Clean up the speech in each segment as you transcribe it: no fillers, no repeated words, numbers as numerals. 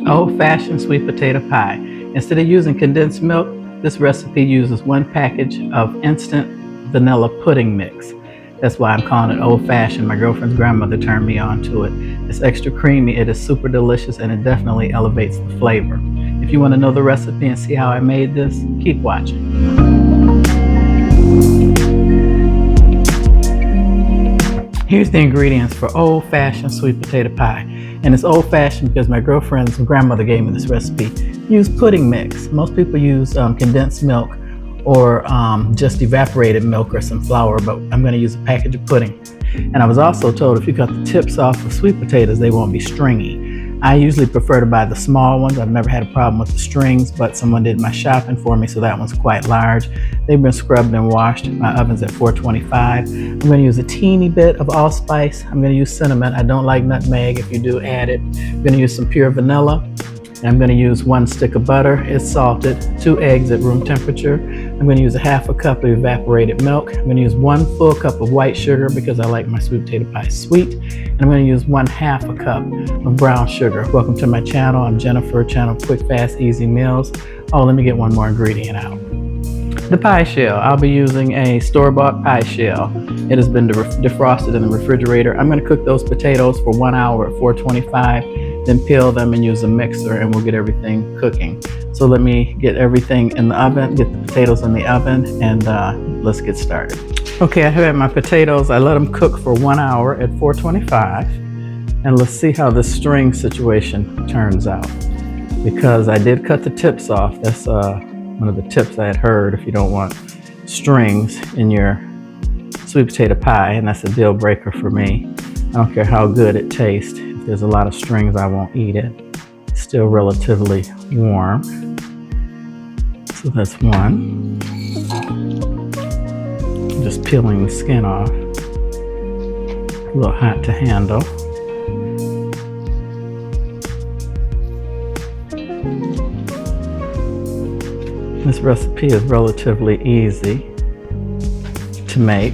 Old-fashioned sweet potato pie. Instead of using condensed milk, this recipe uses 1 package of instant vanilla pudding mix. That's why I'm calling it old-fashioned. My girlfriend's grandmother turned me on to it. It's extra creamy, it is super delicious, and it definitely elevates the flavor. If you want to know the recipe and see how I made this, keep watching. Here's the ingredients for old-fashioned sweet potato pie. And it's old-fashioned because my girlfriend's grandmother gave me this recipe. Use pudding mix. Most people use condensed milk or just evaporated milk or some flour, but I'm going to use a package of pudding. And I was also told if you cut the tips off of sweet potatoes, they won't be stringy. I usually prefer to buy the small ones. I've never had a problem with the strings, but someone did my shopping for me, so that one's quite large. They've been scrubbed and washed. My oven's at 425. I'm going to use a teeny bit of allspice. I'm going to use cinnamon. I don't like nutmeg. If you do, add it. I'm going to use some pure vanilla. And I'm going to use 1 stick of butter. It's salted. 2 eggs at room temperature. I'm going to use a half a cup of evaporated milk. I'm going to use 1 full cup of white sugar because I like my sweet potato pie sweet. And I'm going to use 1/2 a cup of brown sugar. Welcome to my channel. I'm Jennifer, channel Quick, Fast, Easy Meals. Oh, let me get one more ingredient out. The pie shell. I'll be using a store-bought pie shell. It has been defrosted in the refrigerator. I'm going to cook those potatoes for 1 hour at 425. Then peel them and use a mixer and we'll get everything cooking. So let me get everything in the oven, get the potatoes in the oven, and let's get started. Okay, I have my potatoes. I let them cook for 1 hour at 425. And let's see how this string situation turns out. Because I did cut the tips off. That's one of the tips I had heard if you don't want strings in your sweet potato pie, and that's a deal breaker for me. I don't care how good it tastes. If there's a lot of strings, I won't eat it. It's still relatively warm. So that's one. Just peeling the skin off. A little hot to handle. This recipe is relatively easy to make.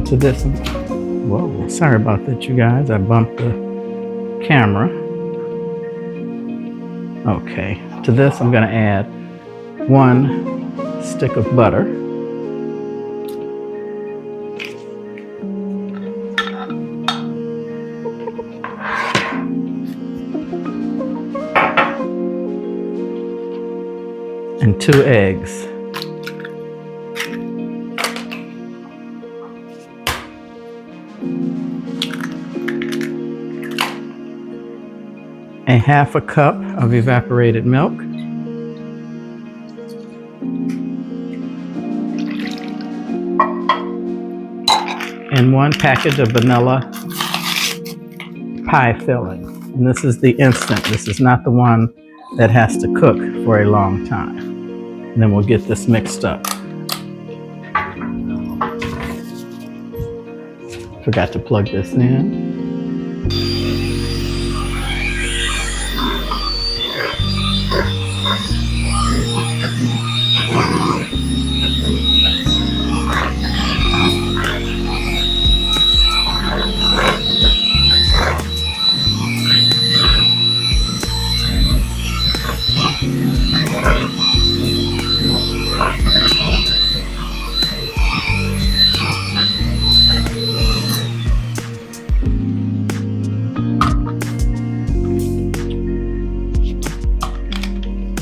To this, whoa, sorry about that, you guys. I bumped the camera. Okay, to this I'm going to add 1 stick of butter. And 2 eggs. A half a cup of evaporated milk. And 1 package of vanilla pie filling. And this is the instant. This is not the one that has to cook for a long time. And then we'll get this mixed up. Forgot to plug this in.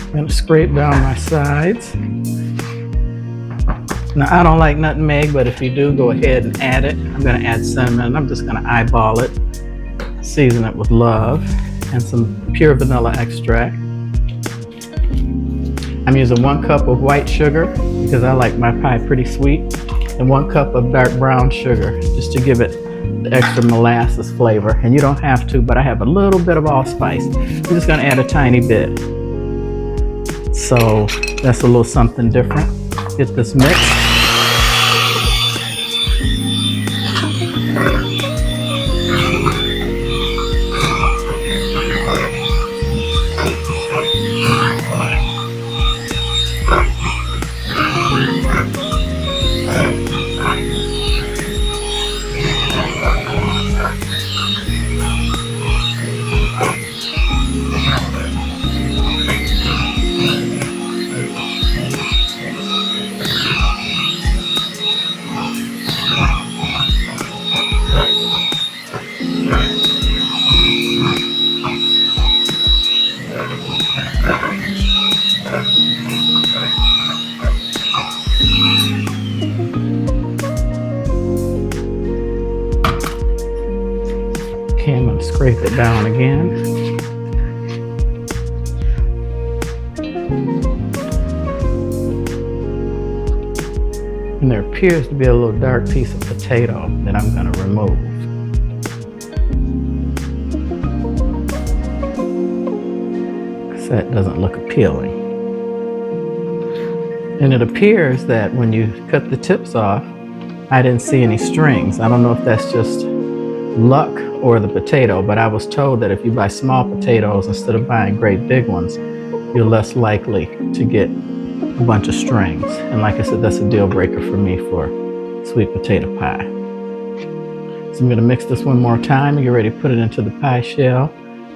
I'm going to scrape down my sides. Now, I don't like nutmeg, but if you do, go ahead and add it. I'm going to add cinnamon. I'm just going to eyeball it, season it with love, and some pure vanilla extract. I'm using 1 cup of white sugar because I like my pie pretty sweet, and 1 cup of dark brown sugar just to give it the extra molasses flavor. And you don't have to, but I have a little bit of allspice. I'm just going to add a tiny bit. So that's a little something different. Get this mixed. Okay, I'm going to scrape it down again. And there appears to be a little dark piece of potato that I'm going to remove. Because that doesn't look appealing. And it appears that when you cut the tips off, I didn't see any strings. I don't know if that's just luck or the potato, but I was told that if you buy small potatoes instead of buying great big ones, you're less likely to get a bunch of strings. And like I said, that's a deal breaker for me for sweet potato pie. So I'm going to mix this one more time and get ready to put it into the pie shell.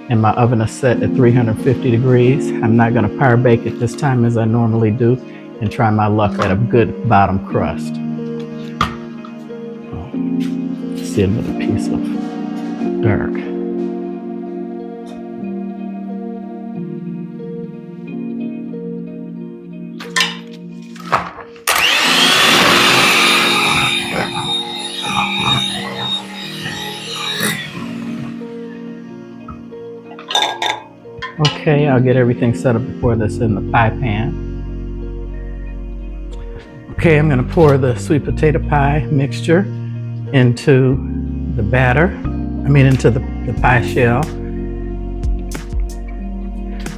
And my oven is set at 350 degrees. I'm not going to power bake it this time as I normally do and try my luck at a good bottom crust. See another piece of dark. Okay, I'll get everything set up before this in the pie pan. Okay, I'm going to pour the sweet potato pie mixture into the batter, into the pie shell.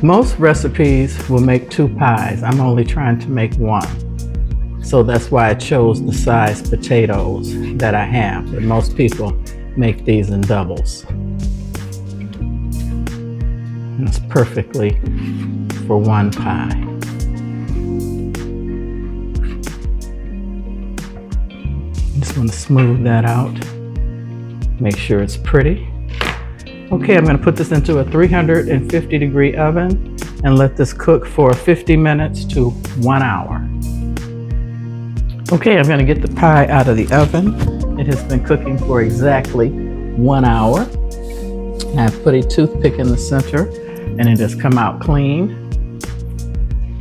Most recipes will make 2 pies. I'm only trying to make 1. So that's why I chose the size potatoes that I have. But most people make these in doubles. And it's perfectly for 1 pie. Just want to smooth that out. Make sure it's pretty. Okay, I'm going to put this into a 350 degree oven and let this cook for 50 minutes to 1 hour. Okay, I'm going to get the pie out of the oven. It has been cooking for exactly 1 hour. I've put a toothpick in the center and it has come out clean.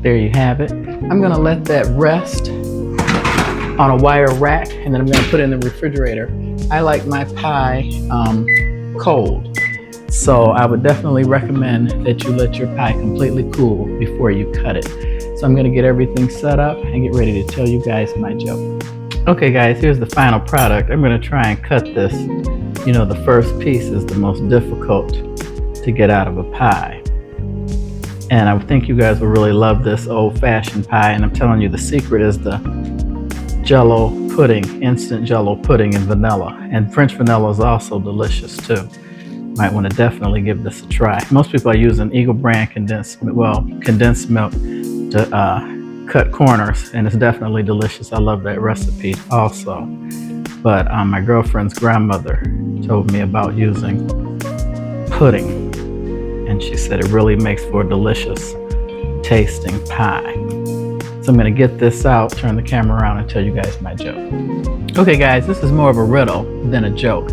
There you have it. I'm going to let that rest on a wire rack and then I'm going to put it in the refrigerator. I like my pie cold, so I would definitely recommend that you let your pie completely cool before you cut it. So I'm going to get everything set up and get ready to tell you guys my joke. Okay guys, here's the final product. I'm going to try and cut this. The first piece is the most difficult to get out of a pie. And I think you guys will really love this old-fashioned pie, and I'm telling you the secret is the Jello pudding, instant Jello pudding and vanilla. And French vanilla is also delicious too. Might want to definitely give this a try. Most people are using Eagle brand condensed milk to cut corners, and it's definitely delicious. I love that recipe also. But my girlfriend's grandmother told me about using pudding, and she said it really makes for a delicious tasting pie. So I'm going to get this out, turn the camera around, and tell you guys my joke. Okay guys, this is more of a riddle than a joke.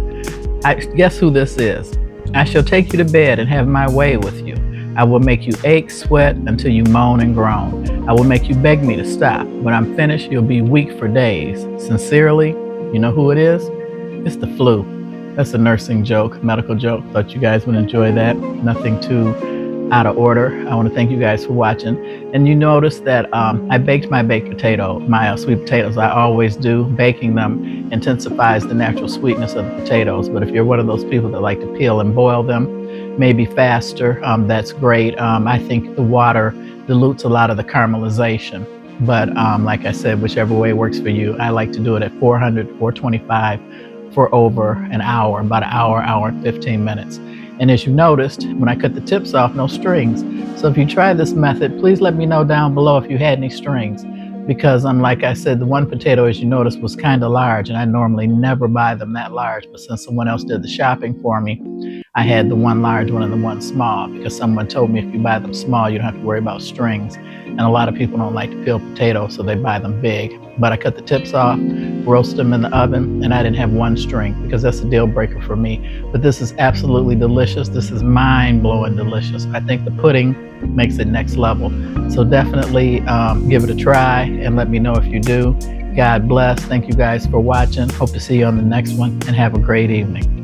Guess who this is? I shall take you to bed and have my way with you. I will make you ache, sweat, until you moan and groan. I will make you beg me to stop. When I'm finished, you'll be weak for days. Sincerely, you know who it is? It's the flu. That's a nursing joke, medical joke. Thought you guys would enjoy that. Nothing too out of order. I want to thank you guys for watching. And you notice that I baked my sweet potatoes. I always do. Baking them intensifies the natural sweetness of the potatoes. But if you're one of those people that like to peel and boil them, maybe faster, that's great. I think the water dilutes a lot of the caramelization. But like I said, whichever way works for you, I like to do it at 400, 425 for over an hour, about an hour and 15 minutes. And as you noticed, when I cut the tips off, no strings. So if you try this method, please let me know down below if you had any strings. Because like I said, the one potato, as you noticed, was kind of large, and I normally never buy them that large. But since someone else did the shopping for me, I had the one large one and the one small, because someone told me if you buy them small, you don't have to worry about strings. And a lot of people don't like to peel potatoes, so they buy them big. But I cut the tips off, roast them in the oven, and I didn't have one string because that's a deal breaker for me. But this is absolutely delicious. This is mind-blowing delicious. I think the pudding makes it next level. So definitely give it a try and let me know if you do. God bless. Thank you guys for watching. Hope to see you on the next one, and have a great evening.